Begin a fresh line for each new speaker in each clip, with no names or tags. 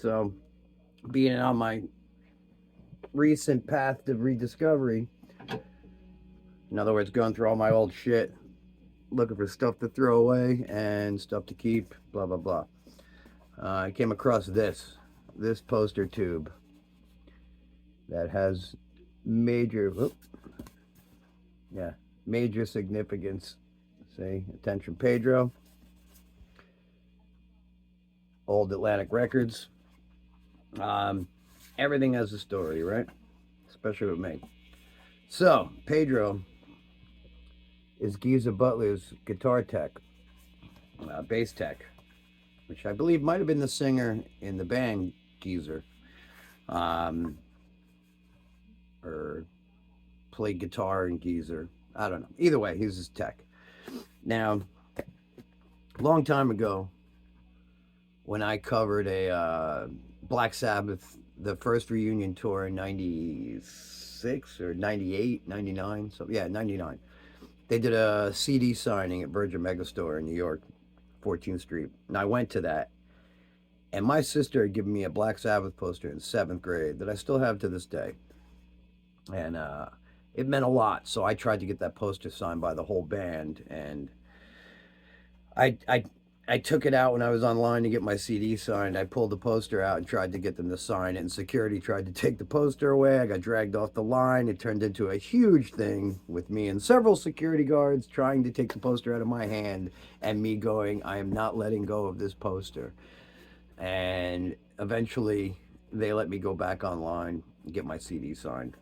So, being on my recent path to rediscovery, in other words, going through all my old shit, looking for stuff to throw away and stuff to keep, blah, blah, blah. I came across this poster tube that has major, major significance. See, attention Pedro, old Atlantic Records. Everything has a story, right? Especially with me. So, Pedro is Geezer Butler's guitar tech, bass tech, which I believe might have been the singer in the band Geezer, or played guitar in Geezer. I don't know. Either way, he's his tech. Now, a long time ago, when I covered a Black Sabbath, the first reunion tour in 96 or 98, 99. So, yeah, 99. They did a CD signing at Virgin Megastore in New York, 14th Street. And I went to that. And my sister had given me a Black Sabbath poster in 7th grade that I still have to this day. And it meant a lot. So I tried to get that poster signed by the whole band. And I took it out when I was online to get my CD signed. I pulled the poster out and tried to get them to sign it, and security tried to take the poster away. I got dragged off the line. It turned into a huge thing with me and several security guards trying to take the poster out of my hand and me going, I am not letting go of this poster. And eventually they let me go back online and get my CD signed.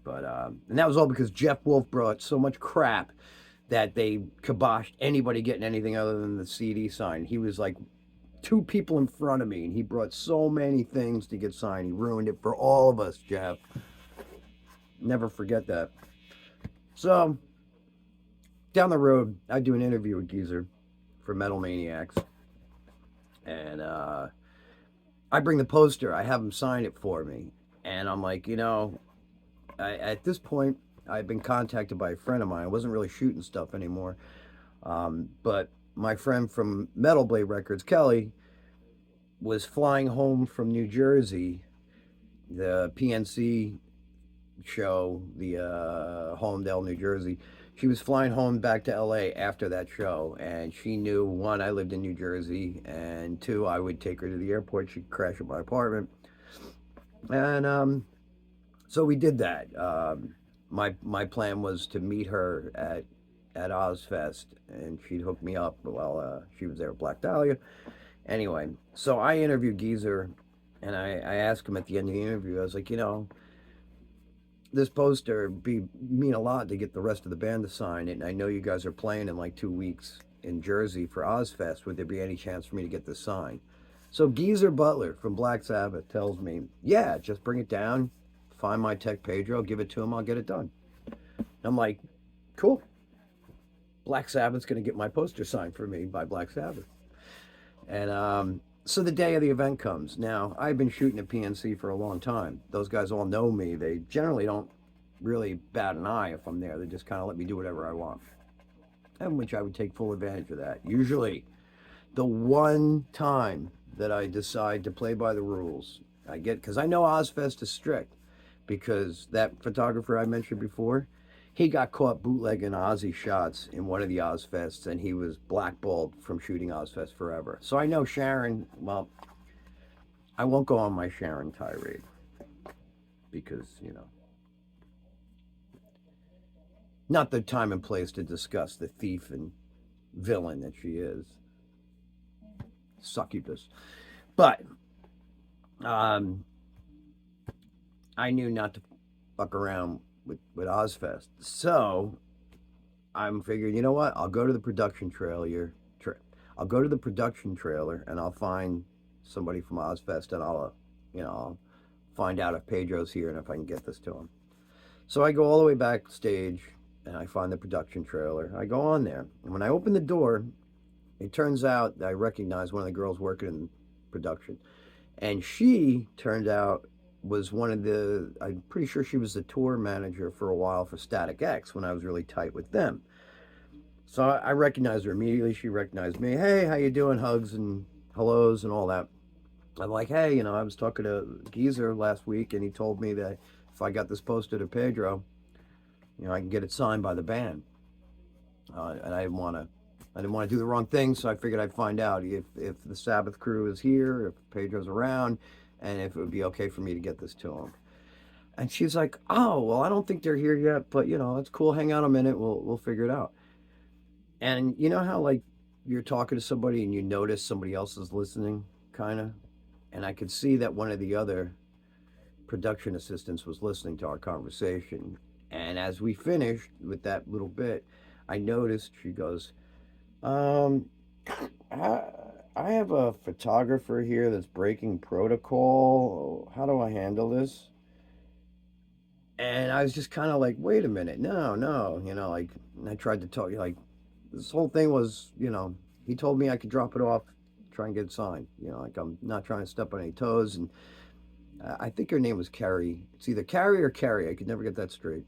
But and that was all because Jeff Wolf brought so much crap that they kiboshed anybody getting anything other than the CD signed. He was like 2 people in front of me, and he brought so many things to get signed. He ruined it for all of us, Jeff. Never forget that. So, down the road, I do an interview with Geezer for Metal Maniacs. And I bring the poster. I have him sign it for me. And I'm like, at this point, I've been contacted by a friend of mine. I wasn't really shooting stuff anymore. But my friend from Metal Blade Records, Kelly, was flying home from New Jersey, the PNC show, the Holmdel, New Jersey. She was flying home back to LA after that show, and she knew, one, I lived in New Jersey, and two, I would take her to the airport. She'd crash at my apartment, and so we did that. My plan was to meet her at Ozfest, and she'd hook me up while she was there at Black Dahlia. Anyway, so I interviewed Geezer, and I asked him at the end of the interview, I was like, this poster mean a lot to get the rest of the band to sign it, and I know you guys are playing in like 2 weeks in Jersey for Ozfest. Would there be any chance for me to get this signed? So Geezer Butler from Black Sabbath tells me, yeah, just bring it down, find my tech Pedro, give it to him, I'll get it done. I'm like, cool. Black Sabbath's going to get my poster signed for me by Black Sabbath. And so the day of the event comes. Now, I've been shooting at PNC for a long time. Those guys all know me. They generally don't really bat an eye if I'm there. They just kind of let me do whatever I want. And which I would take full advantage of that. Usually, the one time that I decide to play by the rules, because I know Ozfest is strict, because that photographer I mentioned before, he got caught bootlegging Ozzy shots in one of the Ozfests, and he was blackballed from shooting Ozfest forever. So I know Sharon, well, I won't go on my Sharon tirade, because, not the time and place to discuss the thief and villain that she is. Succubus. But I knew not to fuck around with Ozfest. So I'm figuring, you know what? I'll go to the production trailer. I'll go to the production trailer and I'll find somebody from Ozfest, and I'll find out if Pedro's here and if I can get this to him. So I go all the way backstage and I find the production trailer. I go on there, and when I open the door, it turns out that I recognize one of the girls working in production, and she turned out was I'm pretty sure she was the tour manager for a while for Static X when I was really tight with them. So I recognized her immediately. She recognized me. Hey, how you doing? Hugs and hellos and all that. I'm like, hey, I was talking to Geezer last week, and he told me that if I got this poster to Pedro, I can get it signed by the band. And I didn't want to do the wrong thing, so I figured I'd find out if the Sabbath crew is here, if Pedro's around, and if it would be okay for me to get this to him. And she's like, oh, well, I don't think they're here yet, but, it's cool. Hang on a minute. We'll figure it out. And you know how, like, you're talking to somebody and you notice somebody else is listening, kind of? And I could see that one of the other production assistants was listening to our conversation. And as we finished with that little bit, I noticed, she goes, I have a photographer here that's breaking protocol. How do I handle this? And I was just kind of like, wait a minute, no, like, and I tried to talk, like, this whole thing was, he told me I could drop it off, try and get it signed, like, I'm not trying to step on any toes. And I think her name was Carrie. It's either Carrie or Carrie. I could never get that straight.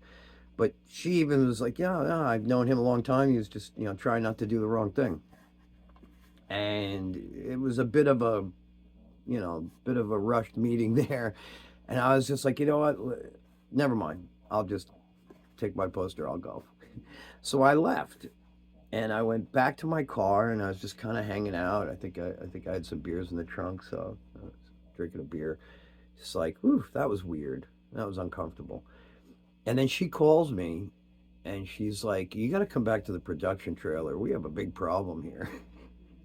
But she even was like, yeah, I've known him a long time. He was just, trying not to do the wrong thing. And it was a bit of a rushed meeting there. And I was just like, you know what? Never mind. I'll just take my poster. I'll go. So I left, and I went back to my car, and I was just kind of hanging out. I think I had some beers in the trunk, so I was drinking a beer. Just like, whew, that was weird. That was uncomfortable. And then she calls me, and she's like, you got to come back to the production trailer. We have a big problem here.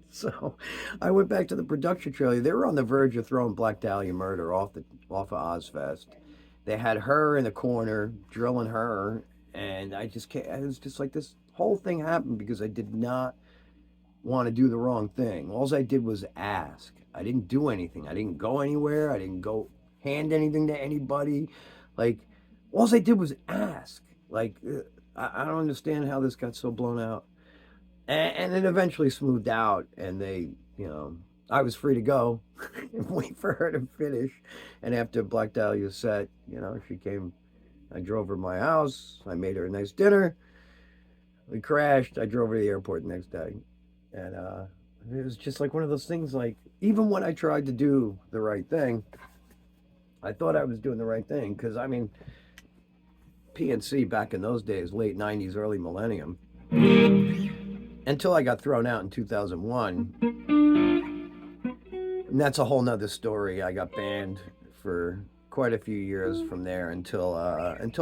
So I went back to the production trailer. They were on the verge of throwing Black Dahlia Murder off of Ozfest. They had her in the corner, drilling her, and I was just like, this whole thing happened because I did not want to do the wrong thing. All I did was ask. I didn't do anything. I didn't go anywhere. I didn't go hand anything to anybody. Like, all I did was ask. Like, I don't understand how this got so blown out. And it eventually smoothed out, and I was free to go and wait for her to finish. And after Black Dahlia's set, she came. I drove her to my house. I made her a nice dinner. We crashed. I drove her to the airport the next day. And it was just like one of those things, like, even when I tried to do the right thing, I thought I was doing the right thing. Because, I mean, PNC back in those days, late 90s, early millennium, until I got thrown out in 2001. And that's a whole nother story. I got banned for quite a few years from there until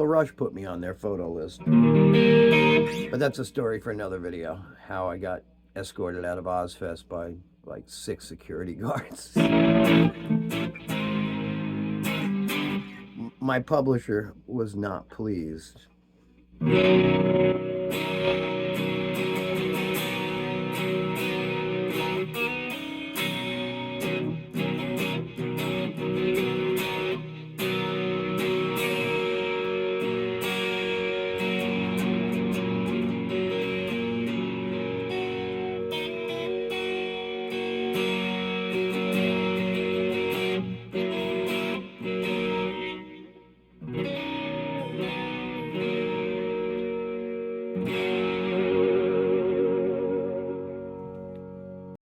Rush put me on their photo list. But that's a story for another video. How I got escorted out of Ozzfest by like 6 security guards. My publisher was not pleased.